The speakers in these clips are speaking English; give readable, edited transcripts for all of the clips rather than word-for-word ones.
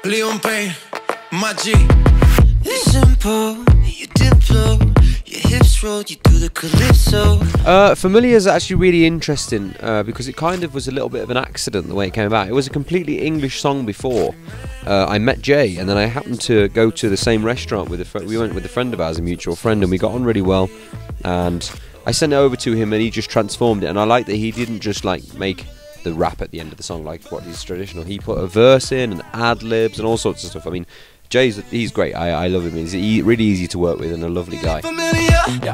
Leon Payne, my G. Simple, you diplo, your hips roll, you do the calypso. Familiar is actually really interesting because it kind of was a little bit of an accident the way it came about. It was a completely English song before. I met Jay, and then I happened to go to the same restaurant with we went with a friend of ours, a mutual friend, and we got on really well. And I sent it over to him, and he just transformed it. And I like that he didn't just like make the rap at the end of the song like what is traditional. He put a verse in and ad libs and all sorts of stuff. I mean, he's great. I love him. He's really easy to work with and a lovely guy. Yeah.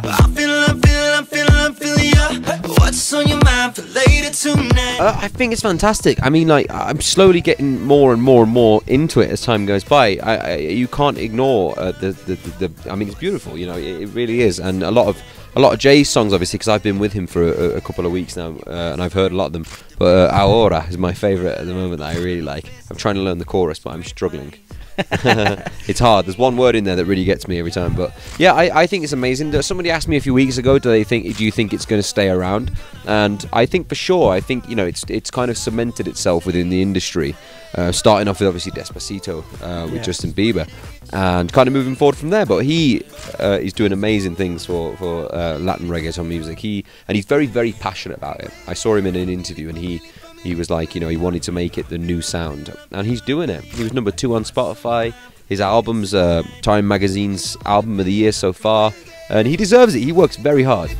What's on your mind for later tonight? I think it's fantastic. I mean, like, I'm slowly getting more and more and more into it as time goes by. You can't ignore the I mean, it's beautiful. You know, it really is. And a lot of Jay's songs, obviously, because I've been with him for a couple of weeks now, and I've heard a lot of them. But Ahora is my favourite at the moment that I really like. I'm trying to learn the chorus, but I'm struggling. It's hard. There's one word in there that really gets me every time. But yeah, I think it's amazing. Somebody asked me a few weeks ago, do you think it's going to stay around? And I think for sure. I think, you know, it's kind of cemented itself within the industry, starting off with obviously Despacito with Justin Bieber, and kind of moving forward from there. But he is doing amazing things for Latin reggaeton music. He's very, very passionate about it. I saw him in an interview, and he was like, you know, he wanted to make it the new sound, and he's doing it. He was #2 on Spotify. His album's Time Magazine's album of the year so far, and he deserves it. He works very hard.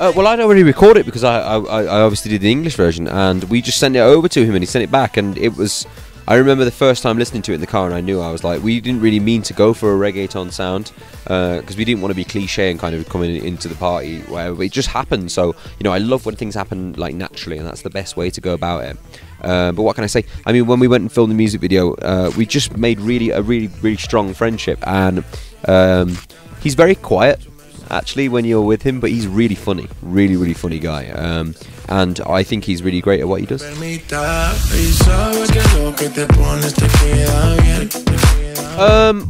Well, I'd already recorded it because I obviously did the English version, and we just sent it over to him, and he sent it back, and it was. I remember the first time listening to it in the car, and I knew, I was like, we didn't really mean to go for a reggaeton sound, because we didn't want to be cliche and kind of coming into the party, whatever, but it just happened. So, you know, I love when things happen like naturally, and that's the best way to go about it. But what can I say? I mean, when we went and filmed the music video, we just made a really strong friendship, and he's very quiet, actually, when you're with him, but he's really funny, really funny guy, and I think he's really great at what he does.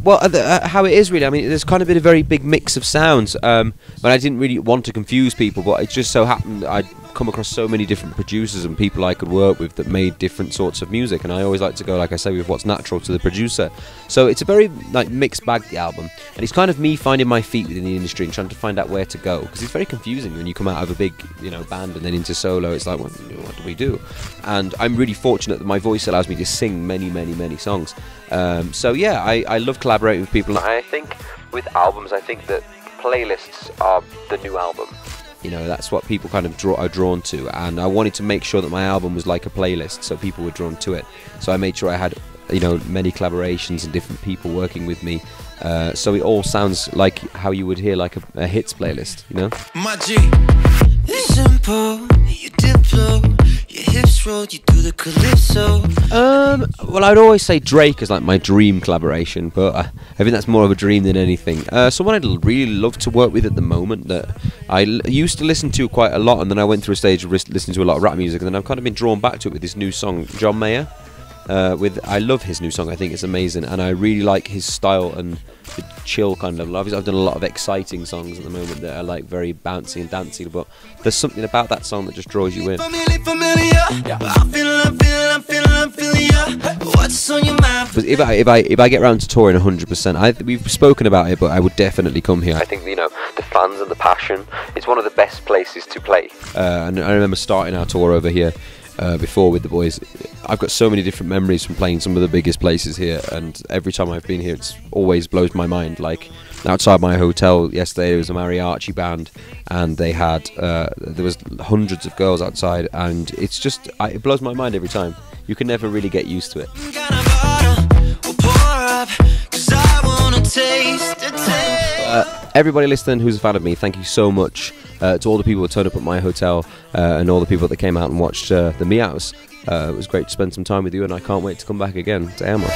Well, how it is really, I mean, there's kind of been a very big mix of sounds, but I didn't really want to confuse people, but it just so happened I'd come across so many different producers and people I could work with that made different sorts of music, and I always like to go, like I say, with what's natural to the producer. So it's a very like mixed bag, the album, and it's kind of me finding my feet within the industry and trying to find out where to go, because it's very confusing when you come out of a big, you know, band and then into solo. It's like, what do we do? And I'm really fortunate that my voice allows me to sing many songs. So yeah, I love collaborating with people. I think with albums, I think that playlists are the new album. You know, that's what people kind of are drawn to, and I wanted to make sure that my album was like a playlist, so people were drawn to it. So I made sure I had, you know, many collaborations and different people working with me, so it all sounds like how you would hear like a hits playlist, you know? My G. Simple, you diplo, your hips roll, you do the calypso. Well, I'd always say Drake is like my dream collaboration, but I think that's more of a dream than anything. Someone I'd really love to work with at the moment that I used to listen to quite a lot, and then I went through a stage of listening to a lot of rap music, and then I've kind of been drawn back to it with this new song, John Mayer. I love his new song. I think it's amazing, and I really like his style and the chill kind of love. I've done a lot of exciting songs at the moment that are like very bouncy and dancey, but there's something about that song that just draws you in. But if I get around to touring 100%, we've spoken about it, but I would definitely come here. I think, you know, the fans and the passion, it's one of the best places to play. And I remember starting our tour over here before with the boys. I've got so many different memories from playing some of the biggest places here, and every time I've been here it's always blows my mind. Like outside my hotel yesterday there was a mariachi band, and they had there was hundreds of girls outside, and it's just it blows my mind every time. You can never really get used to it. Everybody listening who's a fan of me, thank you so much to all the people that turned up at my hotel, and all the people that came out and watched the Meows. It was great to spend some time with you, and I can't wait to come back again. Te amo.